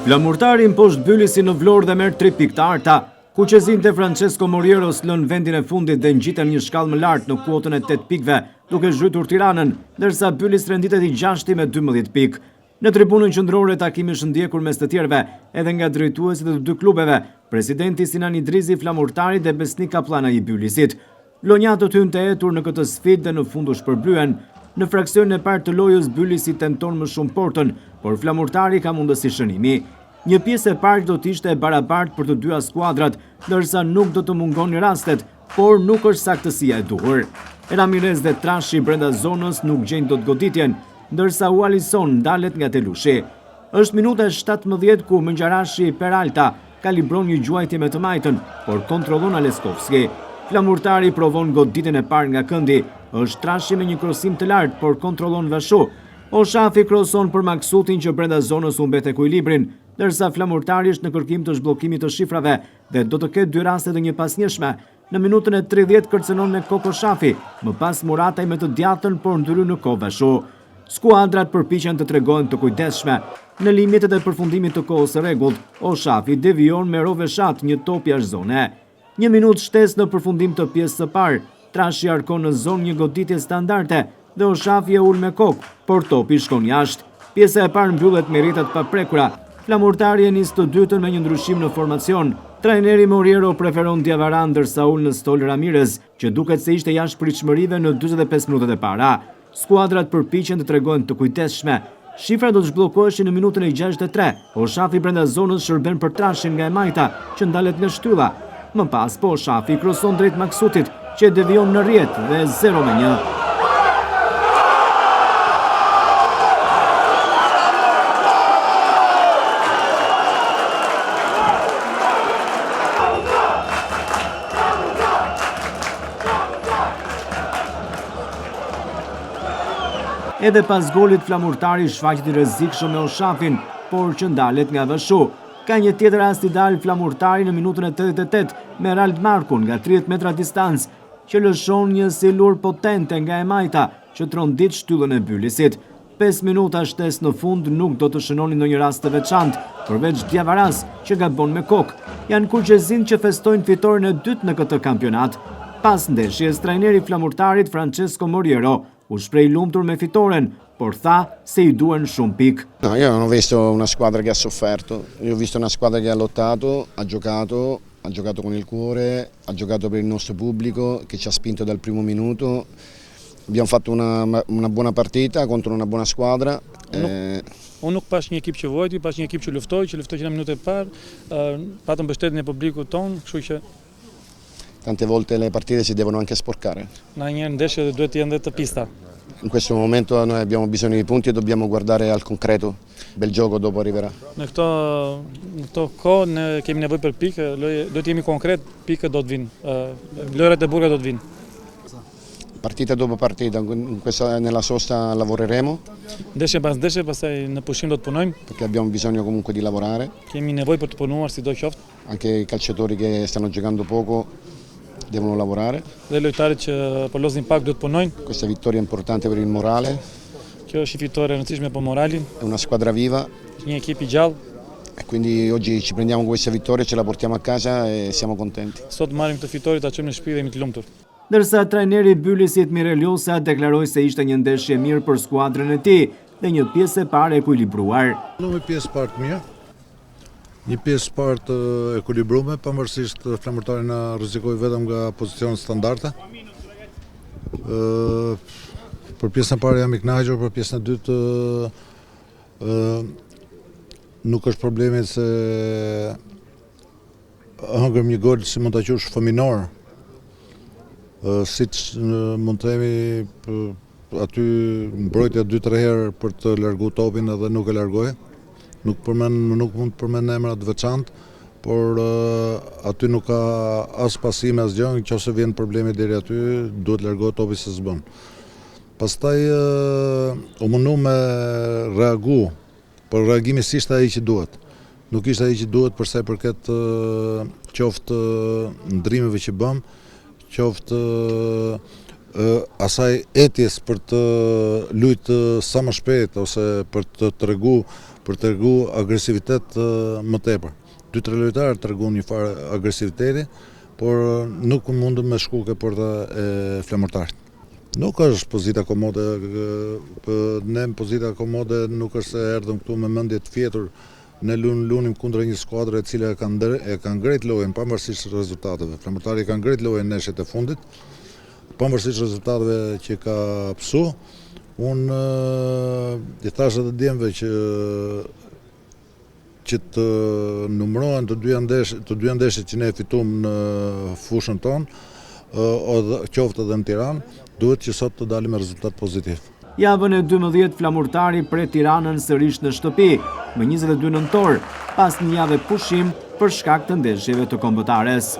Flamurtari imposhtë Byllisi në Vlorë dhe merr 3 pikë të arta. Kuqezinte Francesco Morieros lën vendin e fundit dhe ngjiten një shkallë më lart në kuotën e 8 pikëve, duke zhytur Tiranën, ndërsa Byllis renditet i 6-ti me 12 pikë. Në tribunën qendrore takimi është ndjekur mes të tjerëve, edhe nga drejtuesit e të dy klubeve, presidenti Sinan Idrizi Flamurtarit dhe Besnik Kaplana i Byllisit. Lonjatët hyn të etur në këtë sfidë dhe në fund u shpërblyen. Në fraksionin e parë të lojës Byllisi tenton më shumë portën, por Flamurtari ka mundësi shënimi. Një pjesë e parë do të ishte e barabartë për të dyja skuadrat, ndërsa nuk do të mungonin rastet, por nuk është saktësia e duhur. Ramirez dhe Trashi brenda zonës nuk gjejnë dot goditjen, ndërsa Ualison ndalet nga Telushi. Është minuta 17 ku mëngjarashi Peralta kalibron një gjuajtje me të majtën, por kontrollon Aleskovski. Flamurtari provon goditjen e parë nga këndi, është Trashi me një krosim të lartë, por kontrollon Vashu. Oshafi kroson për Maksutin që brenda zonës u mbet ekuilibrin, ndërsa Flamurtari është në kërkim të zhbllokimit të shifrave dhe do të ketë 2 raste të njëpasnjëshme. Në minutën e 30 kërcënon me kokë Oshafi, më pas Murataj me të djathtën por ndyru në kohë Vashu. Skuadrat përpiqen të tregohen të kujdesshme. Në limitet e përfundimit të kohës së rregullt, Oshafi devion me Roveshat një top jashtë zone. 1 minutë shtesë në përfundim të pjesës së parë, Trashi arkon në zonë një goditje standarde dhe Oshafi e ul me kokë, por topi shkon jashtë. Pjesa e parë mbyllet me rritat pa prekura. Flamurtari e nis të dytën me një ndryshim në formacion. Trajneri Moriero preferon Diavaran ndërsa ul në stol Ramirez, që duket se ishte jashtëpritshmërive në 45 minutat e para. Skuadrat përpiqen të tregohen të kujdesshme. Shifra do të zhbllokoheshin në minutën e 63. Oshafi brenda zonës shërben për Trashin nga e majta, që ndalet nga shtylla. Më pas po Oshafi kroson drejt Maksutit, që devion në rrjet dhe 0-1. Edhe pas golit Flamurtari shfaqet i rrezikshëm me Oshafin, por që ndalet nga Vashu. Ka një tjetër rast i dal Flamurtari në minutën e 88 me Rald Markun nga 30 metra distancë, që lëshon një silur potente nga e majta që trondit shtyllën e Byllisit. 5 minuta shtesë në fund nuk do të shënonin ndonjë rast të veçantë, përveç Diavaras që gabon me kokë. Janë kuqezin që festojnë fitoren e dytë në këtë kampionat. Pas ndeshjes, trajneri Flamurtarit Francesco Moriero u shpreh lumtur me fitoren, por tha se i duhen shumë pikë. No, io non ho visto una squadra che ha sofferto, io ho visto una squadra che ha lottato, ha giocato con il cuore, ha giocato per il nostro pubblico che ci ha spinto dal primo minuto. Abbiamo fatto una buona partita contro una buona squadra. Unë nuk pash një ekip që vojti, pash një ekip që luftoi që në minutën e parë, patëm mbështetjen e publikut tonë, kështu që tante volte le partite si devono anche sporcare. Na një ndeshje duhet të jenë dhe të pista. In questo momento noi abbiamo bisogno di punti e dobbiamo guardare al concreto. Bel gioco dopo arriverà. Në këto kohë ne kemi nevojë për pikë, do të jemi konkret, pikët do të vinë. Lojrat e burra do të vinë. Partita dopo partita, nella sosta lavoreremo. Ndeshje pas ndeshje, pastaj në pushim do të punojmë. Perché abbiamo bisogno comunque di lavorare. Kemi nevojë për të punuar sidoqoftë. Anche i calciatori che stanno giocando poco devono lavorare. Dhe lojtarët që po lozin pak duhet punojnë. Questa vittoria è importante per il morale. Kjo është një fitore e rëndësishme për moralin. È una squadra viva. Një ekip i gjallë. E quindi oggi ci prendiamo questa vittoria, ce la portiamo a casa e siamo contenti. Sot marrim këtë fitore, ta çojmë në shtëpi dhe jemi të lumtur. Ndërsa trajneri i Byllisit Mirel Ljosa deklaroi se ishte një ndeshje mirë për skuadrën e tij dhe një pjesë e parë e ekuilibruar. Një pjesë parë të mirë. Një pjesë parë të ekuilibruar, pavarësisht Flamurtari na rrezikoi vetëm nga pozicionet standarde. Për pjesën e parë jam i kënaqur, për pjesën e dytë nuk është problemi se hëngëm një gol si mund ta qush fëminor. Siç mund të themi aty mbrojtja 2-3 herë për të larguar topin edhe nuk e largoi. Nuk mund të përmend emra të veçantë, por aty nuk ka as pasime as gjë, nëse vjen problemi deri aty, duhet largohet topi se s'bën. Pastaj u mundu me reagu, por reagimi s'ishte ai që duhet. Nuk ishte ai që duhet për sa i përket qoftë ndrimeve që bëm, qoftë asaj etjes për të luajtë sa më shpejt ose për të tregu agresivitet më tepër. 2-3 lojtarë treguan një farë agresiviteti, por nuk mundëm me shku ke porta e flamurtarit. Nuk është pozita komode, ne në pozita komode nuk është se erdhëm këtu me mendje të fjetur, ne lunim kundër një skuadre e cila e ka ngrit lojën pavarësisht rezultateve. Flamurtari ka ngrit lojën neshjet e fundit, pavarësisht rezultateve që ka psu. Unë i thash edhe djemve që të numërohen të dy ndeshjet që ne fituam në fushën tonë, qoftë edhe në Tiranë, duhet që sot të dalim me rezultat pozitiv. Javën e 12 Flamurtari pret Tiranën sërish në shtëpi, më 22 nëntor, pas një jave pushim për shkak të ndeshjeve të kombëtares.